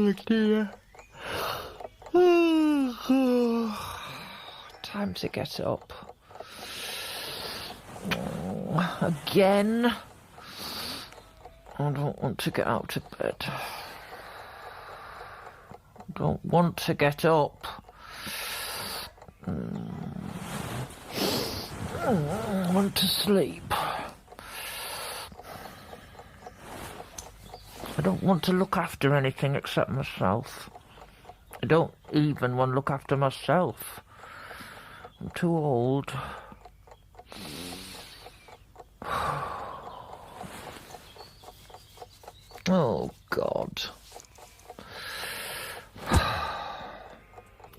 Oh dear. Time to get up. Again. I don't want to get out of bed. I don't want to get up. I want to sleep. I don't want to look after anything except myself. I don't even want to look after myself. I'm too old. Oh, God.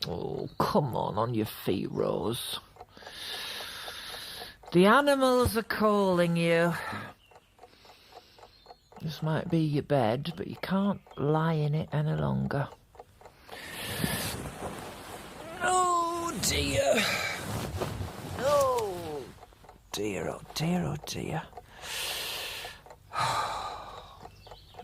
Oh, come on your feet, Rose. The animals are calling you. This might be your bed, but you can't lie in it any longer. Oh, dear. Oh, dear, oh, dear, oh, dear.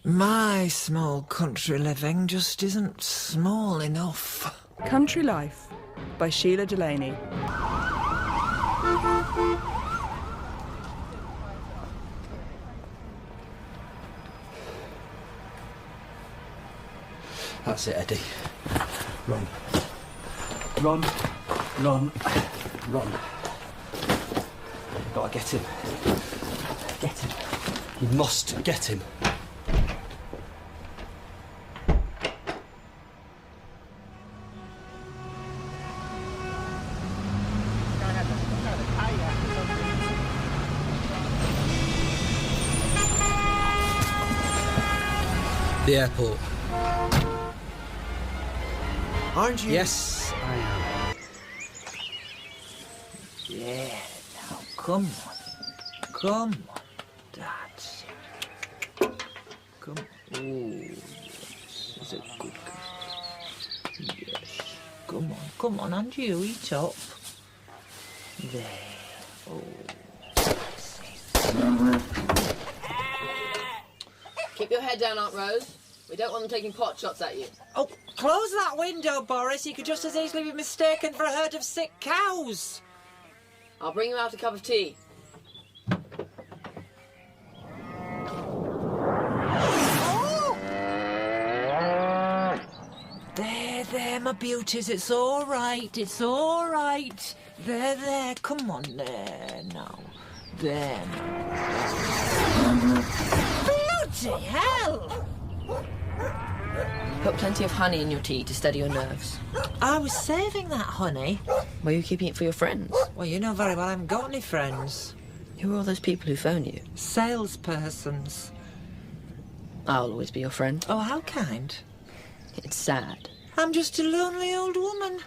My small country living just isn't small enough. Country Life by Shelagh Delaney. That's it, Eddie. Run. Run. Run. Run. Gotta get him. Get him. You must get him. The airport. Aren't you? Yes, I am. Yeah, now come on. Come on. That's it. Come on. Oh, yes. Is it good? Yes. Come on, and you eat up. There. Oh. Keep your head down, Aunt Rose. We don't want them taking pot shots at you. Oh, close that window, Boris. You could just as easily be mistaken for a herd of sick cows. I'll bring you out a cup of tea. Oh! There, my beauties. It's all right. It's all right. There. Come on, there now. There now. Bloody hell! Put plenty of honey in your tea to steady your nerves. I was saving that honey. Were you keeping it for your friends? Well, you know very well I haven't got any friends. Who are all those people who phone you? Salespersons. I'll always be your friend. Oh, how kind. It's sad. I'm just a lonely old woman.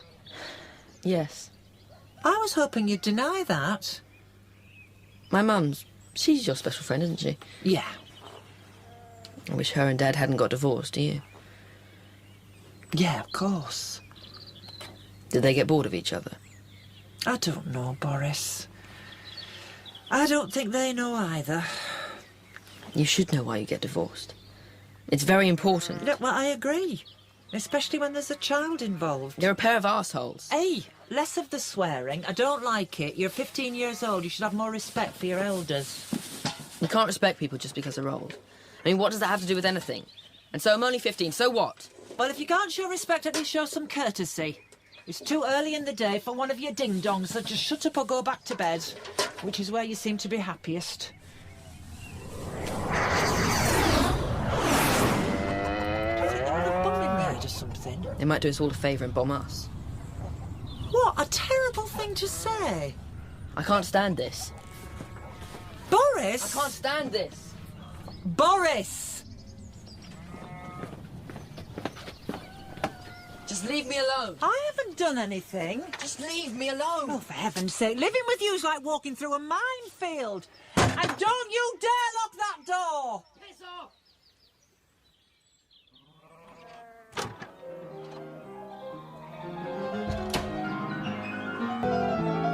Yes. I was hoping you'd deny that. My mum's... She's your special friend, isn't she? Yeah. I wish her and Dad hadn't got divorced, do you? Yeah, of course. Did they get bored of each other? I don't know, Boris. I don't think they know either. You should know why you get divorced. It's very important. No, well, I agree. Especially when there's a child involved. They're a pair of arseholes. Hey, less of the swearing. I don't like it. You're 15 years old. You should have more respect for your elders. You can't respect people just because they're old. I mean, what does that have to do with anything? And so I'm only 15, so what? Well, if you can't show respect, at least show some courtesy. It's too early in the day for one of your ding-dongs, so just shut up or go back to bed, which is where you seem to be happiest. Or something. They might do us all a favour and bomb us. What a terrible thing to say. I can't stand this. Boris! I can't stand this. Boris! Just leave me alone. I haven't done anything. Just leave me alone. Oh, for heaven's sake, living with you's like walking through a minefield. And don't you dare lock that door! Piss off!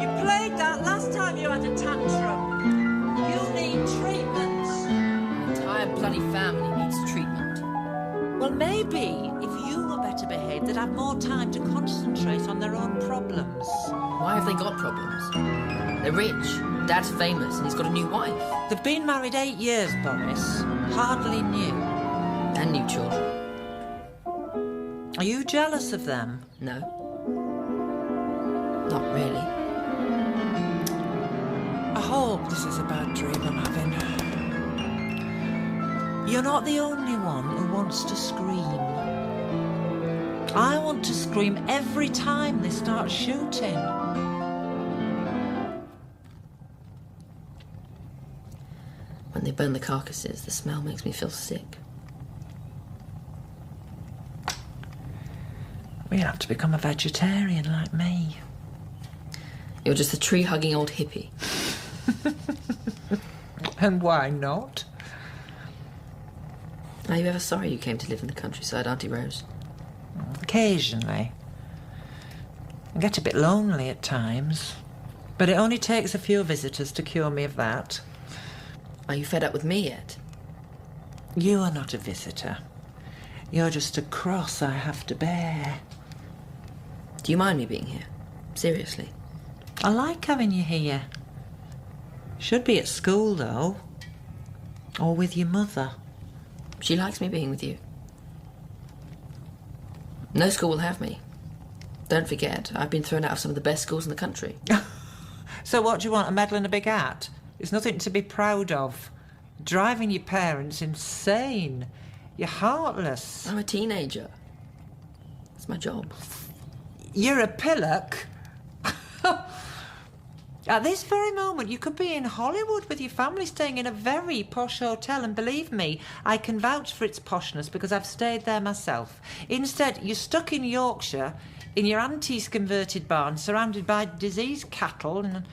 You played that last time you had a tantrum. You need treatment. The entire bloody family needs treatment. Well, maybe if you were better behaved, they'd have more time to concentrate on their own problems. Why have they got problems? They're rich. Dad's famous and he's got a new wife. They've been married 8 years, Boris. Hardly new. And new children. Are you jealous of them? No. Not really. I hope this is a bad dream I'm having. You're not the only one who wants to scream. I want to scream every time they start shooting. When they burn the carcasses, the smell makes me feel sick. We'll have to become a vegetarian like me. You're just a tree-hugging old hippie. And why not? Are you ever sorry you came to live in the countryside, Auntie Rose? Occasionally. I get a bit lonely at times, but it only takes a few visitors to cure me of that. Are you fed up with me yet? You are not a visitor. You're just a cross I have to bear. Do you mind me being here? Seriously? I like having you here. Should be at school, though. Or with your mother. She likes me being with you. No school will have me. Don't forget, I've been thrown out of some of the best schools in the country. So what do you want, a medal and a big hat? It's nothing to be proud of. Driving your parents insane. You're heartless. I'm a teenager. It's my job. You're a pillock. At this very moment, you could be in Hollywood with your family staying in a very posh hotel, and believe me, I can vouch for its poshness because I've stayed there myself. Instead, you're stuck in Yorkshire, in your auntie's converted barn, surrounded by diseased cattle and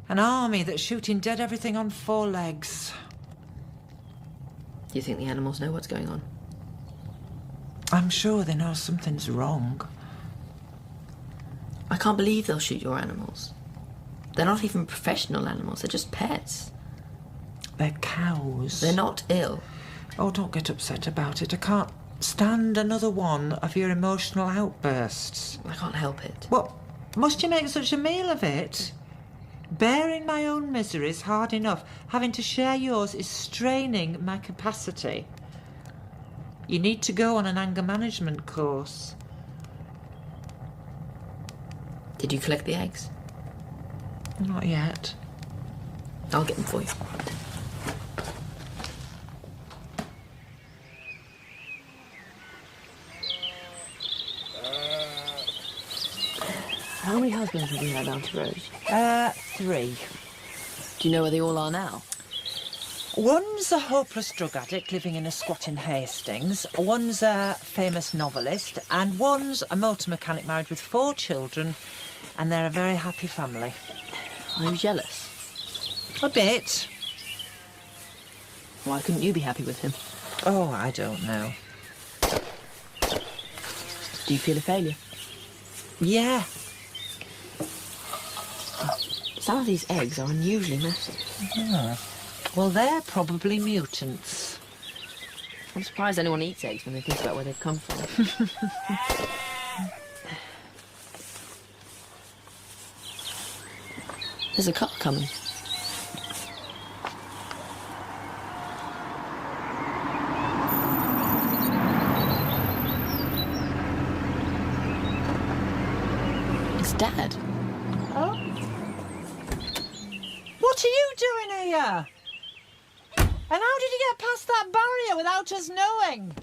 an army that's shooting dead everything on 4 legs. Do you think the animals know what's going on? I'm sure they know something's wrong. I can't believe they'll shoot your animals. They're not even professional animals, they're just pets. They're cows. They're not ill. Oh, don't get upset about it. I can't stand another one of your emotional outbursts. I can't help it. What? Must you make such a meal of it? Bearing my own miseries hard enough. Having to share yours is straining my capacity. You need to go on an anger management course. Did you collect the eggs? Not yet. I'll get them for you. How many husbands have you had, Auntie Rose? 3. Do you know where they all are now? One's a hopeless drug addict living in a squat in Hastings, one's a famous novelist, and one's a motor mechanic married with 4 children, and they're a very happy family. Are you jealous? A bit. Why couldn't you be happy with him? Oh, I don't know. Do you feel a failure? Yeah. Some of these eggs are unusually massive. Well, they're probably mutants. I'm surprised anyone eats eggs when they think about where they've come from. There's a car coming. It's Dad. Oh? What are you doing here? And how did you get past that barrier without us knowing?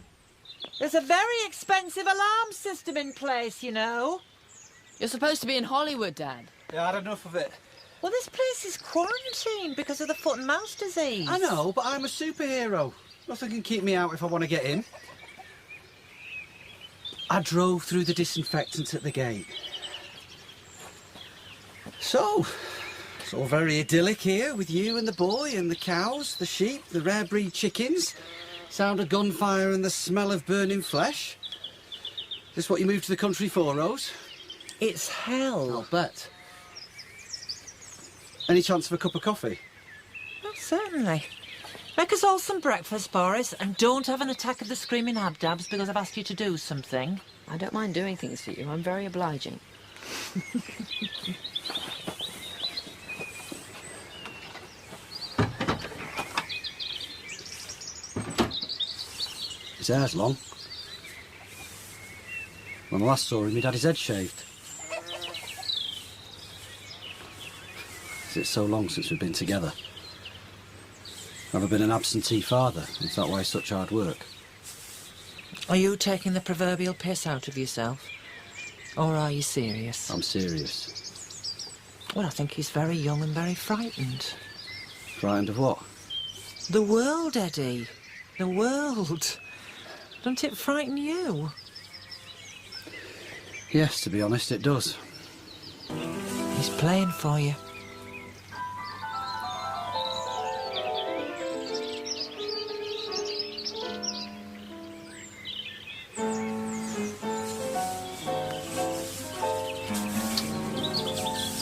There's a very expensive alarm system in place, you know. You're supposed to be in Hollywood, Dad. Yeah, I had enough of it. Well, this place is quarantined because of the foot and mouth disease. I know, but I'm a superhero. Nothing can keep me out if I want to get in. I drove through the disinfectant at the gate. So, it's all very idyllic here with you and the boy and the cows, the sheep, the rare breed chickens, sound of gunfire and the smell of burning flesh. Is this what you moved to the country for, Rose? It's hell. I'll bet. Any chance of a cup of coffee? Well, certainly. Make us all some breakfast, Boris, and don't have an attack of the screaming habdabs because I've asked you to do something. I don't mind doing things for you. I'm very obliging. His hair's long. When I last saw him, he'd had his head shaved. Is it so long since we've been together? Have I been an absentee father? Is that why such hard work? Are you taking the proverbial piss out of yourself? Or are you serious? I'm serious. Well, I think he's very young and very frightened. Frightened of what? The world, Eddie. The world. Doesn't it frighten you? Yes, to be honest, it does. He's playing for you.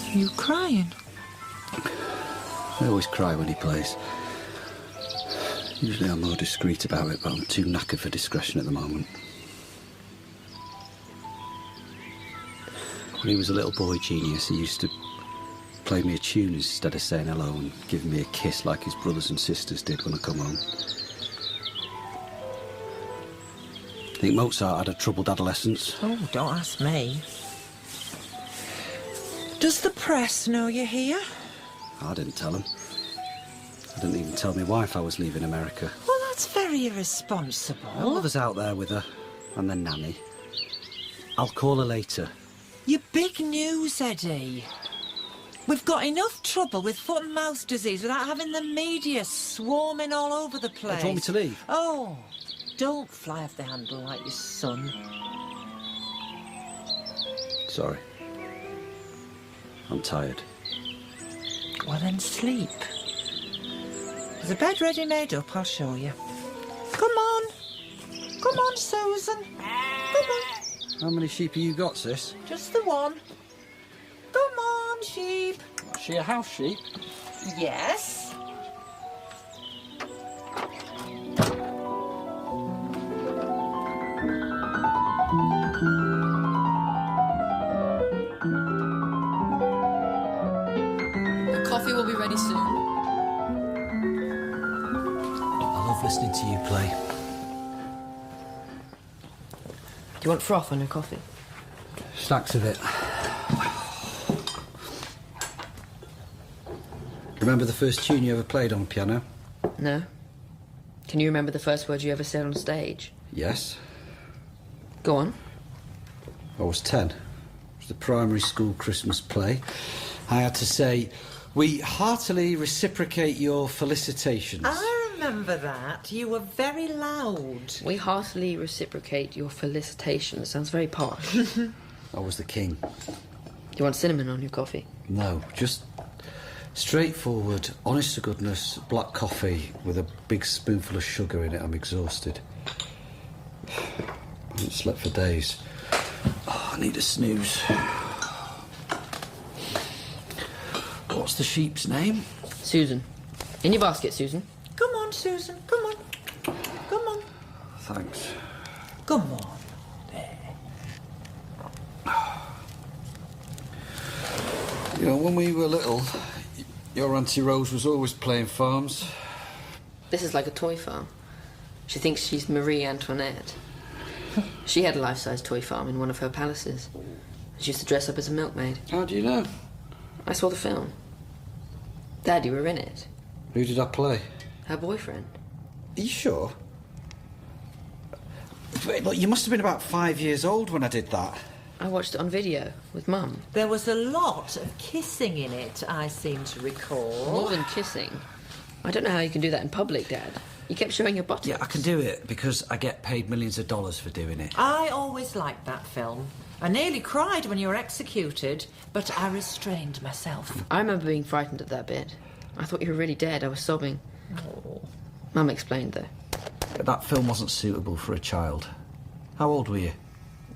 Are you crying? I always cry when he plays. Usually I'm more discreet about it, but I'm too knackered for discretion at the moment. When he was a little boy genius, he used to play me a tune instead of saying hello and give me a kiss like his brothers and sisters did when I come home. I think Mozart had a troubled adolescence. Oh, don't ask me. Does the press know you're here? I didn't tell him. I didn't even tell my wife I was leaving America. Well, that's very irresponsible. My mother's out there with her and the nanny. I'll call her later. You're big news, Eddie. We've got enough trouble with foot and mouth disease without having the media swarming all over the place. Do you want me to leave? Oh, don't fly off the handle like your son. Sorry. I'm tired. Well, then sleep. There's a bed ready made up, I'll show you. Come on. Come on, Susan. Come on. How many sheep have you got, sis? Just the one. Come on, sheep. Is she a house sheep? Yes. The coffee will be ready soon. I love listening to you play. Do you want froth on your coffee? Stacks of it. Remember the first tune you ever played on piano? No. Can you remember the first words you ever said on stage? Yes. Go on. I was 10. It was the primary school Christmas play. I had to say, "We heartily reciprocate your felicitations." I remember that. You were very loud. We heartily reciprocate your felicitations. Sounds very posh. I was the king. Do you want cinnamon on your coffee? No, just straightforward, honest to goodness, black coffee with a big spoonful of sugar in it. I'm exhausted. I haven't slept for days. Oh, I need a snooze. What's the sheep's name? Susan. In your basket, Susan. Come on, Susan. Come on. Come on. Thanks. Come on. You know, when we were little, your Auntie Rose was always playing farms. This is like a toy farm. She thinks she's Marie Antoinette. She had a life-size toy farm in one of her palaces. She used to dress up as a milkmaid. How do you know? I saw the film. Dad, you were in it. Who did I play? Her boyfriend. Are you sure? Wait, look, you must have been about 5 years old when I did that. I watched it on video with Mum. There was a lot of kissing in it, I seem to recall. More than kissing. I don't know how you can do that in public, Dad. You kept showing your buttocks. Yeah, I can do it because I get paid millions of dollars for doing it. I always liked that film. I nearly cried when you were executed, but I restrained myself. I remember being frightened at that bit. I thought you were really dead. I was sobbing. Oh. Mum explained, though. That film wasn't suitable for a child. How old were you?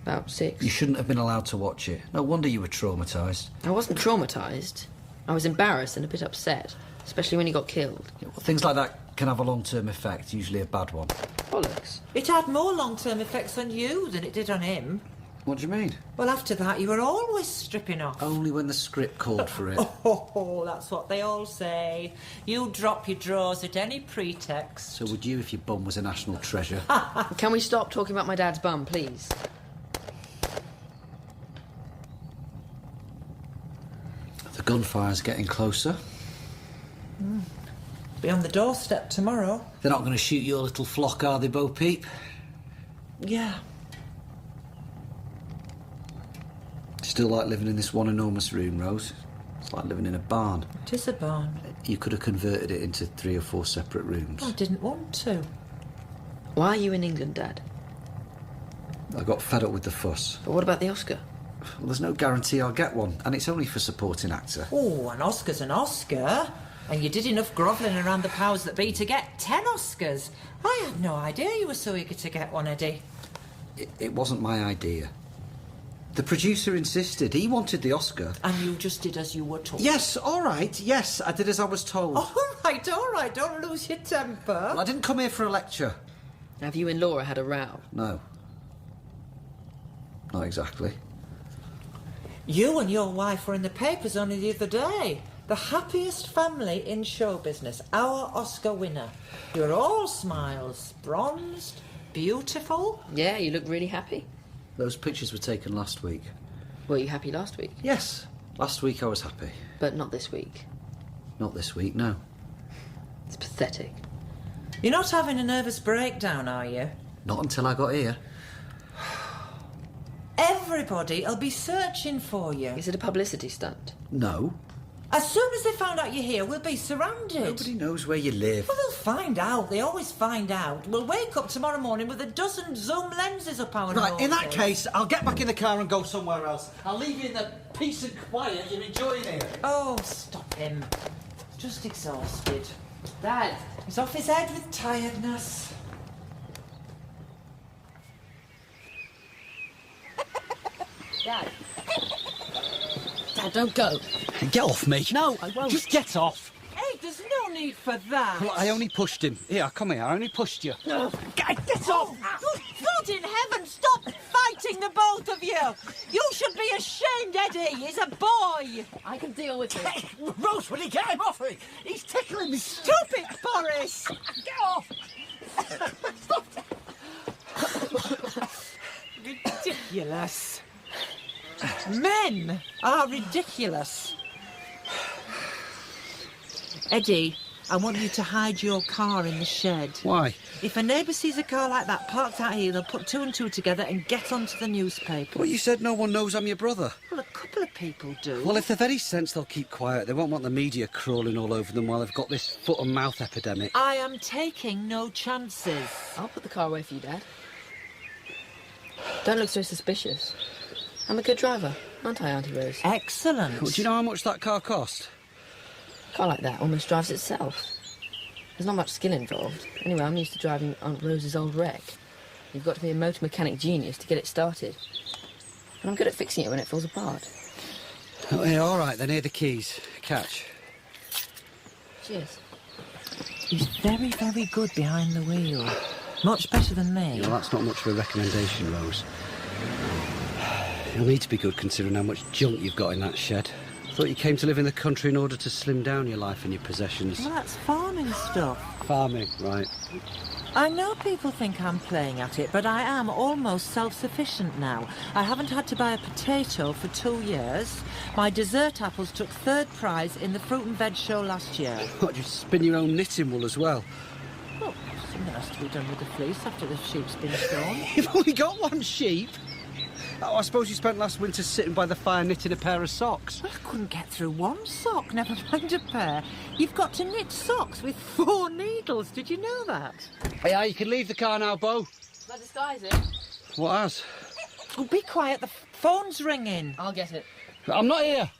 About 6. You shouldn't have been allowed to watch it. No wonder you were traumatised. I wasn't traumatised. I was embarrassed and a bit upset, especially when he got killed. Yeah, well, things like that Can have a long-term effect, usually a bad one. Bollocks. It had more long-term effects on you than it did on him. What do you mean? Well, after that, you were always stripping off. Only when the script called for it. Oh, that's what they all say. You drop your drawers at any pretext. So would you if your bum was a national treasure? Can we stop talking about my dad's bum, please? The gunfire's getting closer. Be on the doorstep tomorrow. They're not going to shoot your little flock, are they, Bo Peep? Yeah. Still like living in this one enormous room, Rose. It's like living in a barn. It is a barn. You could have converted it into 3 or 4 separate rooms. I didn't want to. Why are you in England, Dad? I got fed up with the fuss. But what about the Oscar? Well, there's no guarantee I'll get one, and it's only for supporting actor. Oh, an Oscar's an Oscar. And you did enough grovelling around the powers that be to get 10 Oscars. I had no idea you were so eager to get one, Eddie. It wasn't my idea. The producer insisted. He wanted the Oscar. And you just did as you were told. Yes, all right. Yes, I did as I was told. All right. Don't lose your temper. Well, I didn't come here for a lecture. Have you and Laura had a row? No. Not exactly. You and your wife were in the papers only the other day. The happiest family in show business. Our Oscar winner. You're all smiles. Bronzed. Beautiful. Yeah, you look really happy. Those pictures were taken last week. Were you happy last week? Yes. Last week I was happy. But not this week. Not this week, no. It's pathetic. You're not having a nervous breakdown, are you? Not until I got here. Everybody'll be searching for you. Is it a publicity stunt? No. As soon as they find out you're here, we'll be surrounded. Nobody knows where you live. Well, they'll find out. They always find out. We'll wake up tomorrow morning with a dozen zoom lenses up our Right, in that noses. case, I'll get back in the car and go somewhere else. I'll leave you in the peace and quiet you're enjoying here. Oh, stop him. Just exhausted. Dad! He's off his head with tiredness. Dad! Dad, don't go. Get off me. No, I won't. Just get off. Hey, there's no need for that. Well, I only pushed him. Here, come here. I only pushed you. No. Get off! Good God in heaven, stop fighting, the both of you. You should be ashamed, Eddie. He's a boy. I can deal with it. Hey, Rose, will you get him off me? He's tickling me. Stop it, Boris. Get off! Ridiculous. Men are ridiculous. Eddie, I want you to hide your car in the shed. Why? If a neighbour sees a car like that parked out here, they'll put 2 and 2 together and get onto the newspaper. Well, you said no one knows I'm your brother. Well, a couple of people do. Well, if they've any sense, they'll keep quiet. They won't want the media crawling all over them while they've got this foot and mouth epidemic. I am taking no chances. I'll put the car away for you, Dad. Don't look so suspicious. I'm a good driver, aren't I, Auntie Rose? Excellent. Well, do you know how much that car cost? A car like that almost drives itself. There's not much skill involved. Anyway, I'm used to driving Aunt Rose's old wreck. You've got to be a motor mechanic genius to get it started. And I'm good at fixing it when it falls apart. Oh, yeah, all right, then here are the keys. Catch. Cheers. He's very, very good behind the wheel. Much better than me. Well, that's not much of a recommendation, Rose. You'll need to be good considering how much junk you've got in that shed. I thought you came to live in the country in order to slim down your life and your possessions. Well, that's farming stuff. Farming, right. I know people think I'm playing at it, but I am almost self-sufficient now. I haven't had to buy a potato for 2 years. My dessert apples took 3rd prize in the fruit and veg show last year. What, you spin your own knitting wool as well? Well, something has to be done with the fleece after the sheep's been shorn. You've only got one sheep. Oh, I suppose you spent last winter sitting by the fire knitting a pair of socks. Well, I couldn't get through one sock, never mind a pair. You've got to knit socks with 4 needles. Did you know that? Yeah, you can leave the car now, Bo. Shall I disguise it? What has? Oh, be quiet, the phone's ringing. I'll get it. I'm not here.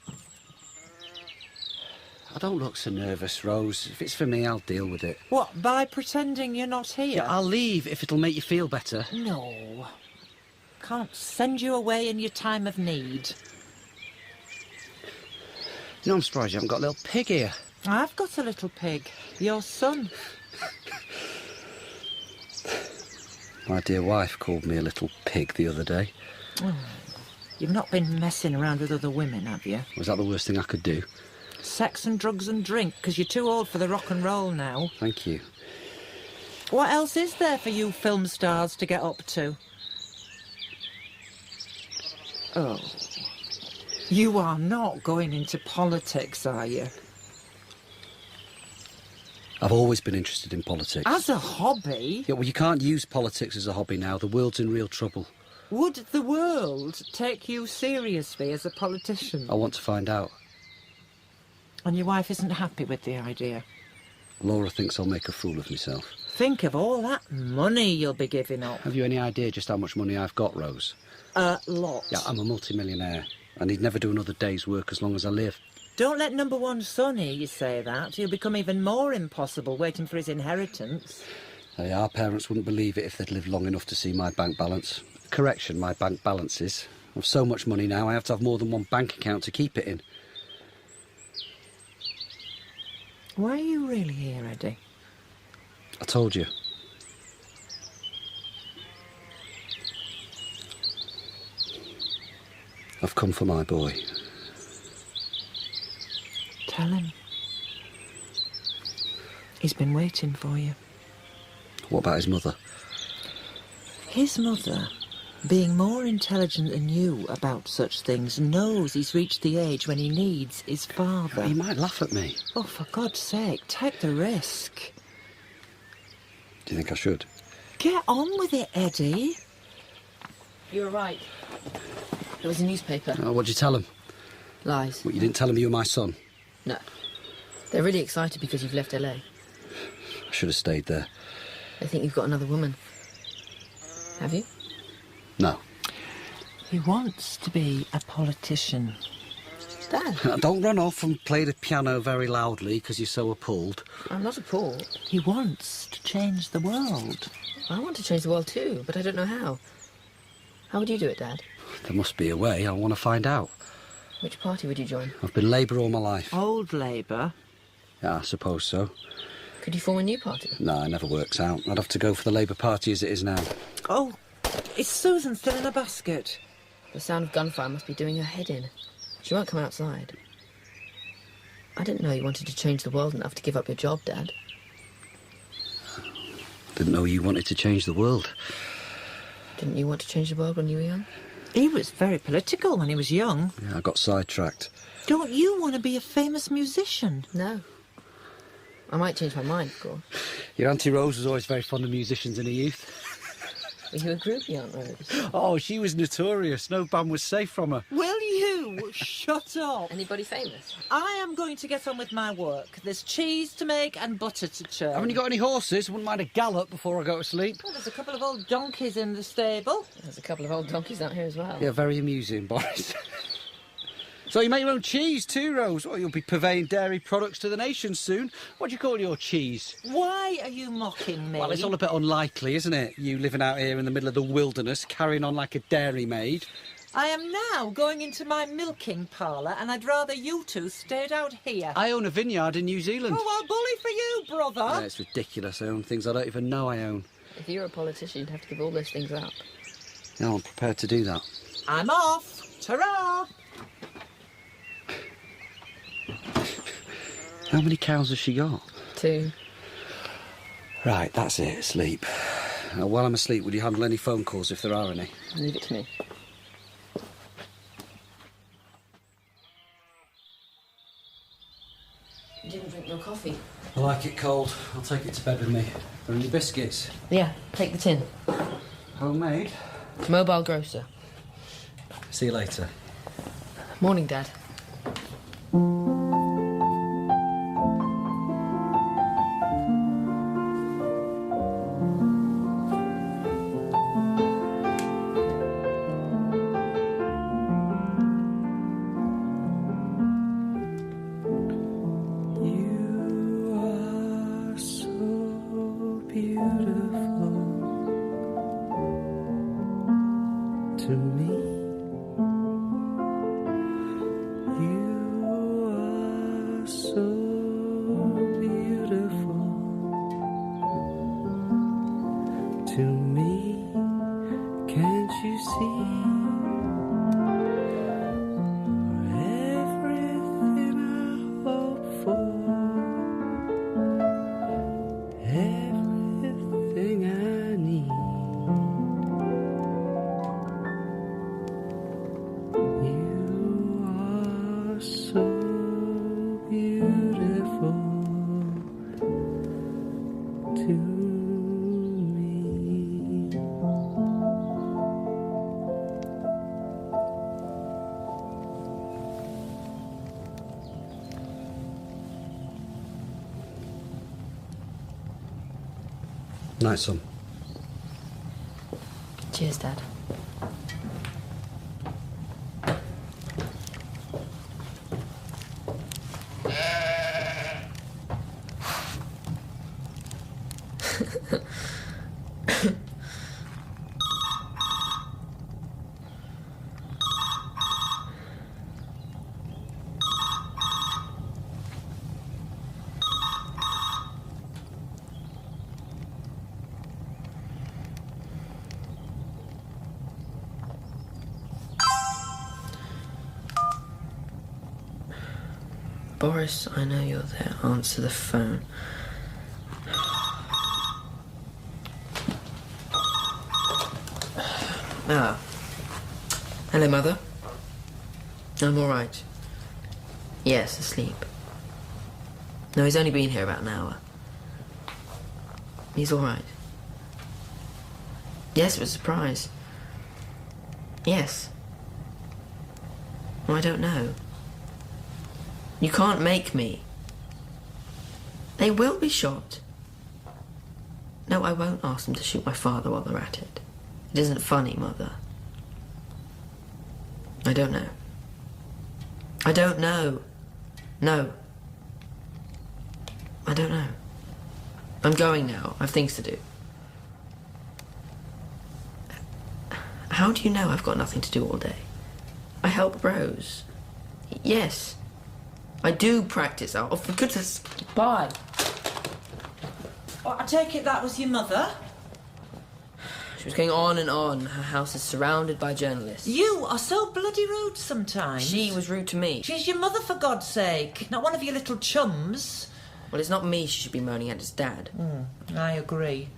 I don't look so nervous, Rose. If it's for me, I'll deal with it. What, by pretending you're not here? Yeah, I'll leave if it'll make you feel better. No. Can't send you away in your time of need. You know, I'm surprised you haven't got a little pig here. I've got a little pig. Your son. My dear wife called me a little pig the other day. Oh, you've not been messing around with other women, have you? Was that the worst thing I could do? Sex and drugs and drink, because you're too old for the rock and roll now. Thank you. What else is there for you film stars to get up to? Oh. You are not going into politics, are you? I've always been interested in politics. As a hobby? Yeah, well, you can't use politics as a hobby now. The world's in real trouble. Would the world take you seriously as a politician? I want to find out. And your wife isn't happy with the idea? Laura thinks I'll make a fool of myself. Think of all that money you'll be giving up. Have you any idea just how much money I've got, Rose? A lot. Yeah, I'm a multimillionaire. I need never do another day's work as long as I live. Don't let number one son hear you say that. He'll become even more impossible waiting for his inheritance. Hey, our parents wouldn't believe it if they'd lived long enough to see my bank balance. Correction, my bank balances. I've so much money now, I have to have more than one bank account to keep it in. Why are you really here, Eddie? I told you. I've come for my boy. Tell him. He's been waiting for you. What about his mother? His mother, being more intelligent than you about such things, knows he's reached the age when he needs his father. He might laugh at me. Oh, for God's sake, take the risk. Do you think I should? Get on with it, Eddie. You were right. It was a newspaper. Oh, what'd you tell him? Lies. What, you didn't tell him you were my son? No. They're really excited because you've left LA. I should have stayed there. They think you've got another woman. Have you? No. He wants to be a politician. Dad, Don't run off and play the piano very loudly because you're so appalled. I'm not appalled. He wants to change the world. I want to change the world too, but I don't know how. How would you do it, Dad? There must be a way. I want to find out. Which party would you join? I've been Labour all my life. Old Labour. Yeah, I suppose so. Could you form a new party? No, it never works out. I'd have to go for the Labour Party as it is now. Oh, is Susan still in a basket? The sound of gunfire must be doing her head in. She won't come outside. I didn't know you wanted to change the world enough to give up your job, Dad. Didn't know you wanted to change the world. Didn't you want to change the world when you were young? He was very political when he was young. Yeah, I got sidetracked. Don't you want to be a famous musician? No. I might change my mind, of course. Your Auntie Rose was always very fond of musicians in her youth. Were you a groupie, Aunt Rose? Oh, she was notorious. No band was safe from her. Will you shut up? Anybody famous? I am going to get on with my work. There's cheese to make and butter to churn. Haven't you got any horses? Wouldn't mind a gallop before I go to sleep. Well, there's a couple of old donkeys in the stable. There's a couple of old donkeys out here as well. Yeah, very amusing, Boris. So you make your own cheese too, Rose? Well, you'll be purveying dairy products to the nation soon. What do you call your cheese? Why are you mocking me? Well, it's all a bit unlikely, isn't it? You living out here in the middle of the wilderness, carrying on like a dairymaid. I am now going into my milking parlour, and I'd rather you two stayed out here. I own a vineyard in New Zealand. Oh, well, bully for you, brother. Yeah, it's ridiculous. I own things I don't even know I own. If you were a politician, you'd have to give all those things up. Yeah, I'm prepared to do that. I'm off. Ta-ra! How many cows has she got? 2. Right, that's it. Sleep. While I'm asleep, will you handle any phone calls if there are any? Leave it to me. You didn't drink your coffee. I like it cold. I'll take it to bed with me. Are any biscuits? Yeah, take the tin. Homemade? Mobile grocer. See you later. Morning, Dad. To me, you are so beautiful to me. you see? Everything I hope for, everything I need. You are so beautiful to me. Night, son. Cheers, Dad. Boris, I know you're there. Answer the phone. Ah. Hello, Mother. I'm all right. Yes, asleep. No, he's only been here about an hour. He's all right. Yes, it was a surprise. Yes. Well, I don't know. You can't make me. They will be shot. No, I won't ask them to shoot my father while they're at it. It isn't funny, Mother. I don't know. I don't know. No. I don't know. I'm going now. I have things to do. How do you know I've got nothing to do all day? I help Rose. Yes. I do practice. Oh, for goodness. Bye. Well, I take it that was your mother? She was going on and on. Her house is surrounded by journalists. You are so bloody rude sometimes. She was rude to me. She's your mother, for God's sake. Not one of your little chums. Well, it's not me she should be moaning at, it's Dad. I agree.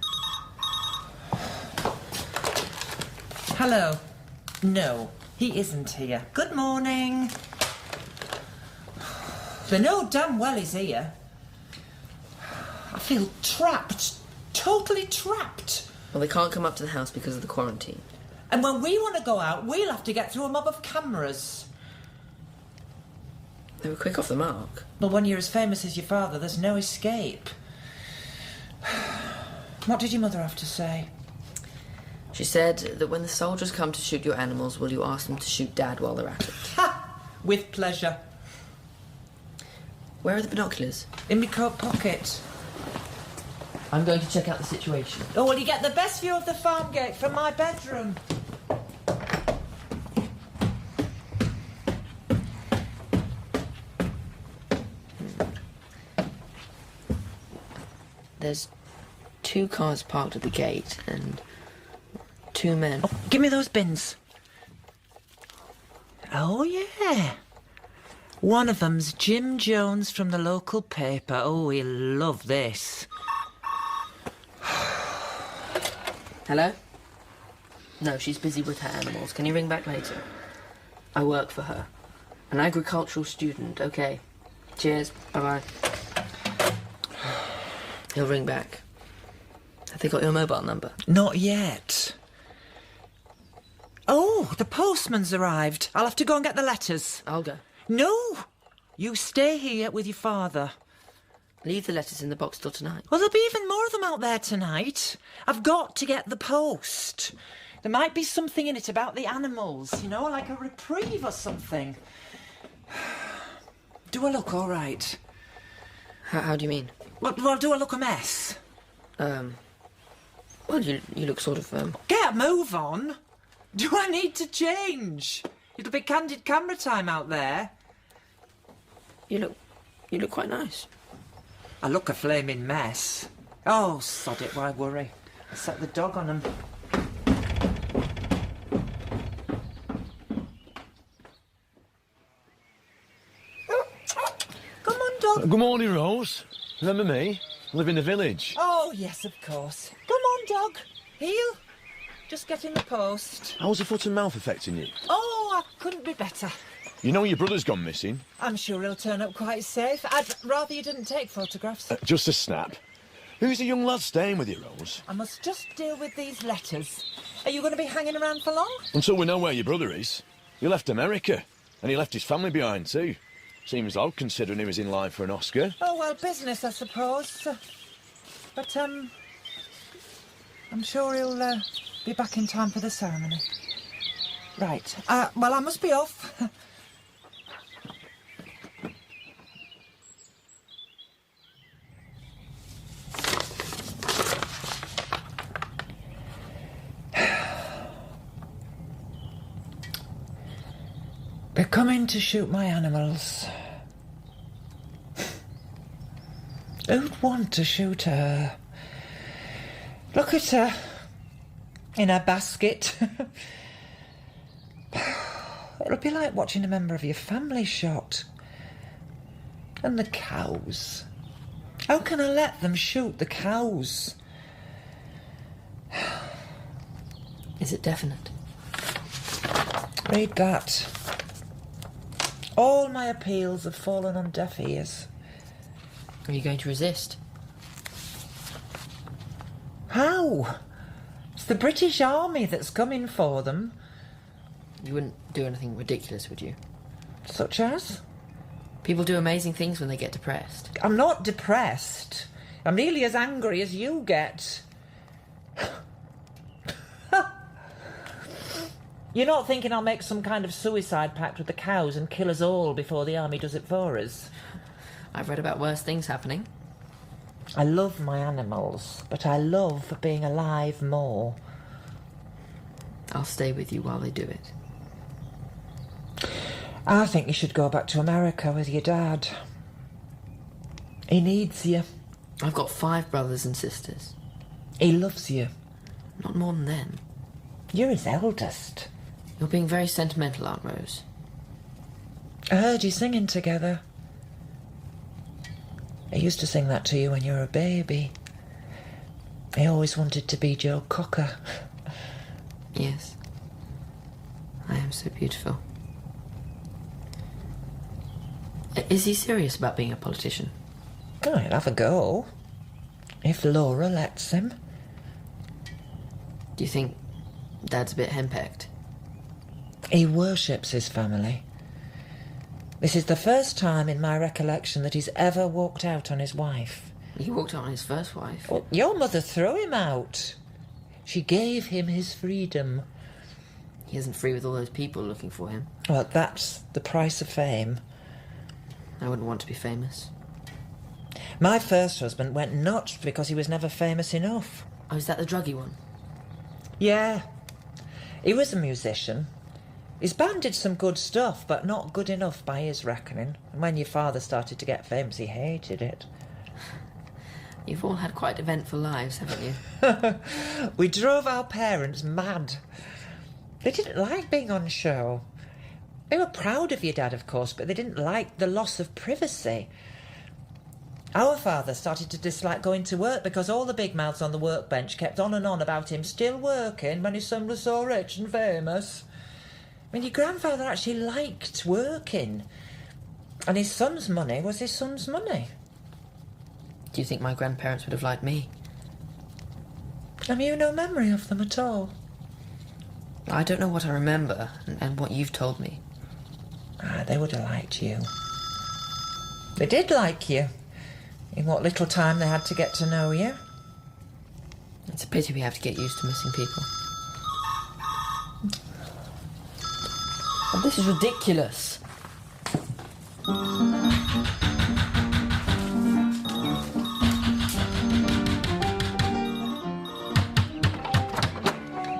Hello. No, he isn't here. Good morning. They know damn well he's here. I feel trapped. Totally trapped. Well, they can't come up to the house because of the quarantine. And when we want to go out, we'll have to get through a mob of cameras. They were quick off the mark. But when you're as famous as your father, there's no escape. What did your mother have to say? She said that when the soldiers come to shoot your animals, will you ask them to shoot Dad while they're at it? Ha! With pleasure. Where are the binoculars? In my coat pocket. I'm going to check out the situation. Oh, well, you get the best view of the farm gate from my bedroom. There's 2 cars parked at the gate and 2 men. Oh, give me those bins. Oh, yeah. One of them's Jim Jones from the local paper. Oh, he'll love this. Hello? No, she's busy with her animals. Can you ring back later? I work for her. An agricultural student, okay. Cheers, bye-bye. He'll ring back. Have they got your mobile number? Not yet. Oh, the postman's arrived. I'll have to go and get the letters. I'll go. No! You stay here with your father. Leave the letters in the box till tonight. Well, there'll be even more of them out there tonight. I've got to get the post. There might be something in it about the animals, you know, like a reprieve or something. Do I look all right? How do you mean? Well, do I look a mess? Well, you look sort of, Get a move on. Do I need to change? It'll be candid camera time out there. You look quite nice. I look a flaming mess. Oh, sod it, why worry? I set the dog on him. Good morning, Rose. Remember me? I live in the village. Oh, yes, of course. Come on, dog. Heel. Just get in the post. How's the foot and mouth affecting you? Oh, I couldn't be better. You know your brother's gone missing. I'm sure he'll turn up quite safe. I'd rather you didn't take photographs. Just a snap. Who's the young lad staying with you, Rose? I must just deal with these letters. Are you going to be hanging around for long? Until we know where your brother is. He left America, and he left his family behind too. Seems odd considering he was in line for an Oscar. Oh, well, business, I suppose. But, I'm sure he'll be back in time for the ceremony. Right. Well, I must be off. They're coming to shoot my animals. Who'd want to shoot her? Look at her. In her basket. It'll be like watching a member of your family shot. And the cows. How can I let them shoot the cows? Is it definite? Read that. All my appeals have fallen on deaf ears. Are you going to resist? How? It's the British Army that's coming for them. You wouldn't do anything ridiculous, would you? Such as? People do amazing things when they get depressed. I'm not depressed. I'm nearly as angry as you get. You're not thinking I'll make some kind of suicide pact with the cows and kill us all before the army does it for us? I've read about worse things happening. I love my animals, but I love being alive more. I'll stay with you while they do it. I think you should go back to America with your dad. He needs you. I've got 5 brothers and sisters. He loves you. Not more than them. You're his eldest. You're being very sentimental, Aunt Rose. I heard you singing together. I used to sing that to you when you were a baby. I always wanted to be Joe Cocker. Yes. I am so beautiful. Is he serious about being a politician? Oh, he'll have a go. If Laura lets him. Do you think Dad's a bit henpecked? He worships his family. This is the first time in my recollection that he's ever walked out on his wife. He walked out on his first wife. Well, your mother threw him out. She gave him his freedom. He isn't free with all those people looking for him. Well, that's the price of fame. I wouldn't want to be famous. My first husband went nuts because he was never famous enough. Oh, is that the druggy one? Yeah. He was a musician. His band did some good stuff, but not good enough by his reckoning. And when your father started to get famous, he hated it. You've all had quite eventful lives, haven't you? We drove our parents mad. They didn't like being on show. They were proud of your dad, of course, but they didn't like the loss of privacy. Our father started to dislike going to work because all the big mouths on the workbench kept on and on about him still working when his son was so rich and famous. I mean, your grandfather actually liked working. And his son's money was his son's money. Do you think my grandparents would have liked me? Have you no memory of them at all? I don't know what I remember and what you've told me. They would have liked you. They did like you. In what little time they had to get to know you. It's a pity we have to get used to missing people. Oh, this is ridiculous.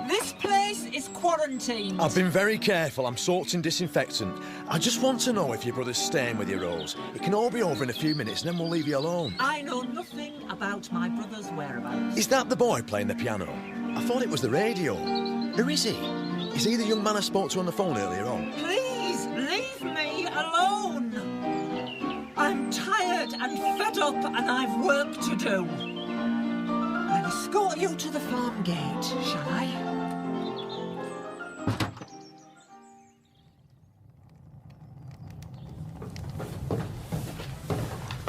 This place is quarantined. I've been very careful. I'm sorting disinfectant. I just want to know if your brother's staying with you, Rose. It can all be over in a few minutes and then we'll leave you alone. I know nothing about my brother's whereabouts. Is that the boy playing the piano? I thought it was the radio. Who is he? Is he the young man I spoke to on the phone earlier on? Please, leave me alone. I'm tired and fed up, and I've work to do. I'll escort you to the farm gate, shall I?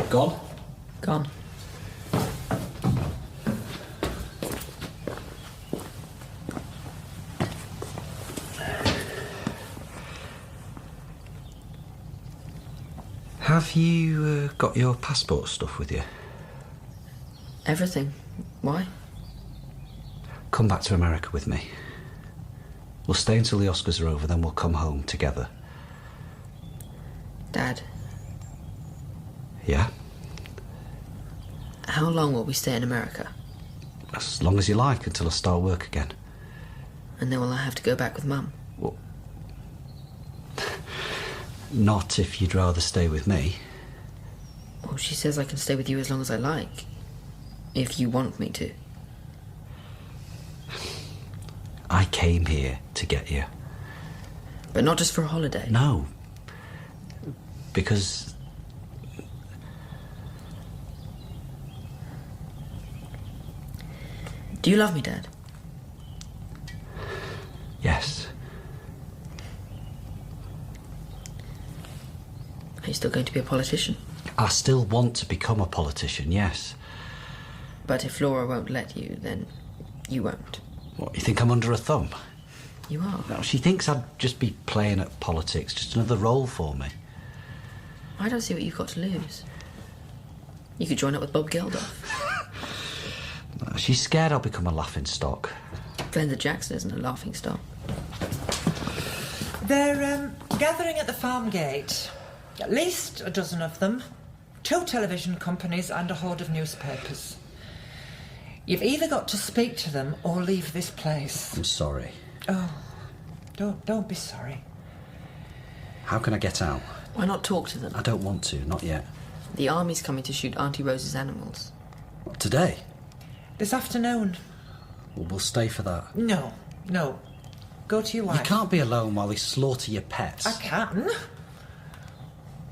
Gone? Gone. Have you got your passport stuff with you? Everything. Why? Come back to America with me. We'll stay until the Oscars are over, then we'll come home together. Dad, Yeah? how long will we stay in America? As long as you like, until I start work again. And then will I have to go back with Mum? Well, not if you'd rather stay with me. Well, she says I can stay with you as long as I like. If you want me to. I came here to get you. But not just for a holiday. No. Because... Do you love me, Dad? Yes. Are you still going to be a politician? I still want to become a politician, yes. But if Laura won't let you, then you won't. What, you think I'm under a thumb? You are. No, she thinks I'd just be playing at politics, just another role for me. I don't see what you've got to lose. You could join up with Bob Geldof. No, she's scared I'll become a laughingstock. Glenda Jackson isn't a laughing stock. They're gathering at the farm gate. At least a dozen of them. 2 television companies and a horde of newspapers. You've either got to speak to them or leave this place. I'm sorry. Oh, don't be sorry. How can I get out? Why not talk to them? I don't want to, not yet. The army's coming to shoot Auntie Rose's animals. What, today? This afternoon. Well, we'll stay for that. No. Go to your wife. You can't be alone while they slaughter your pets. I can.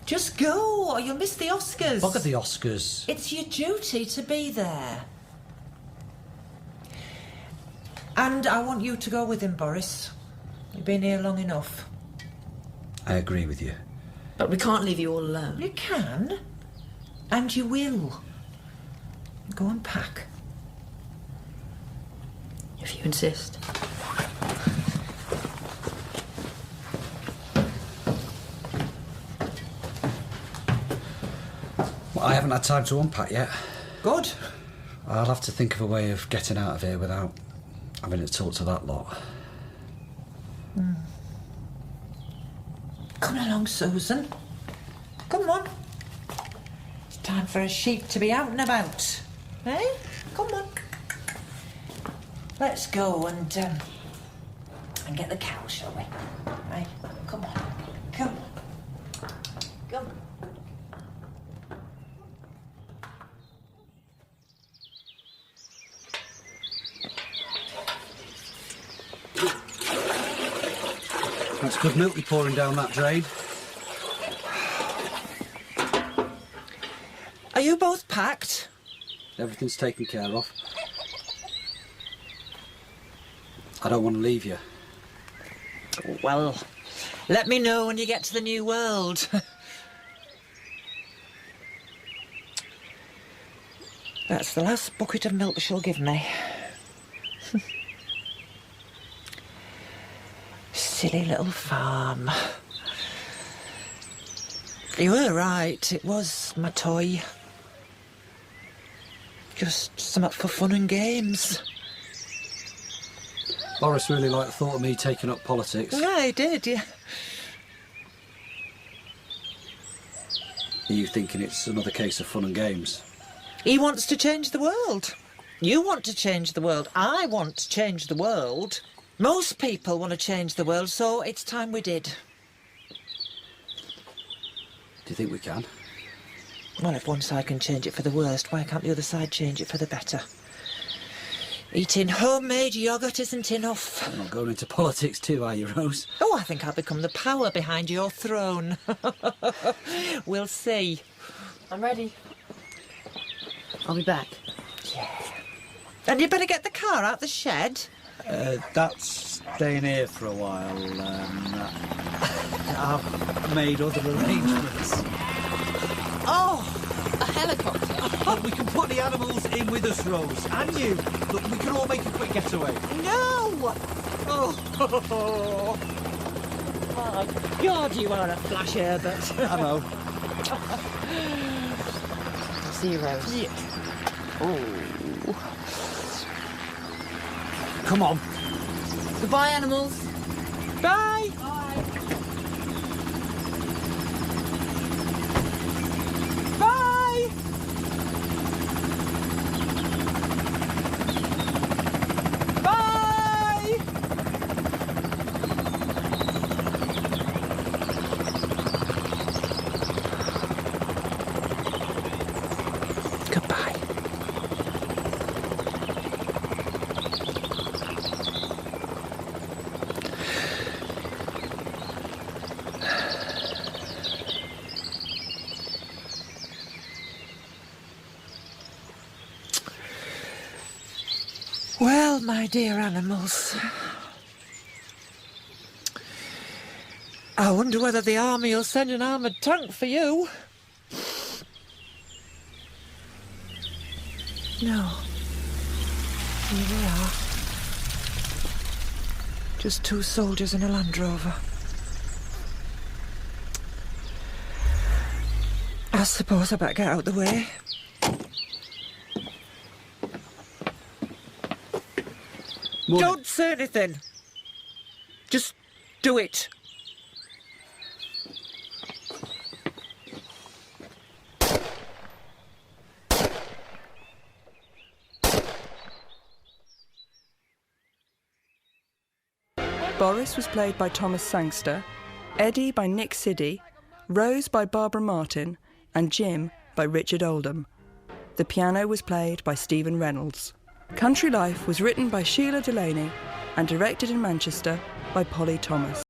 Just go, or you'll miss the Oscars. Bugger the Oscars. It's your duty to be there. And I want you to go with him, Boris. You've been here long enough. I agree with you. But we can't leave you all alone. You can. And you will. Go and pack. If you insist. Well, I haven't had time to unpack yet. Good. I'll have to think of a way of getting out of here without having to talk to that lot. Come along, Susan. Come on. It's time for a sheep to be out and about. Eh? Come on. Let's go and get the cow, shall we? Right? Come on. Come. That's good milk you're pouring down that drain. Are you both packed? Everything's taken care of. I don't want to leave you. Well, let me know when you get to the new world. That's the last bucket of milk she'll give me. Silly little farm. You were right, it was my toy. Just something for fun and games. Boris really liked the thought of me taking up politics. Yeah, he did, yeah. Are you thinking it's another case of fun and games? He wants to change the world. You want to change the world. I want to change the world. Most people want to change the world, so it's time we did. Do you think we can? Well, if one side can change it for the worst, why can't the other side change it for the better? Eating homemade yoghurt isn't enough. You're not going into politics too, are you, Rose? Oh, I think I'll become the power behind your throne. We'll see. I'm ready. I'll be back. And you better get the car out the shed. That's staying here for a while. I've made other arrangements. Oh, A helicopter? But we can put the animals in with us, Rose, and you. Look, we can all make a quick getaway. no! Oh, My God, you are a flash, Herbert. I know. I'll see you, Rose. Yeah. Come on. Goodbye, animals. Bye! Bye! Bye! Goodbye. Well, my dear animals, I wonder whether the army will send an armoured tank for you. No. Here we are. Just 2 soldiers in a Land Rover. I suppose I better get out the way. Morning. Don't say anything. Just do it. Boris was played by Thomas Sangster, Eddie by Nick Siddy, Rose by Barbara Martin, and Jim by Richard Oldham. The piano was played by Stephen Reynolds. Country Life was written by Shelagh Delaney and directed in Manchester by Polly Thomas.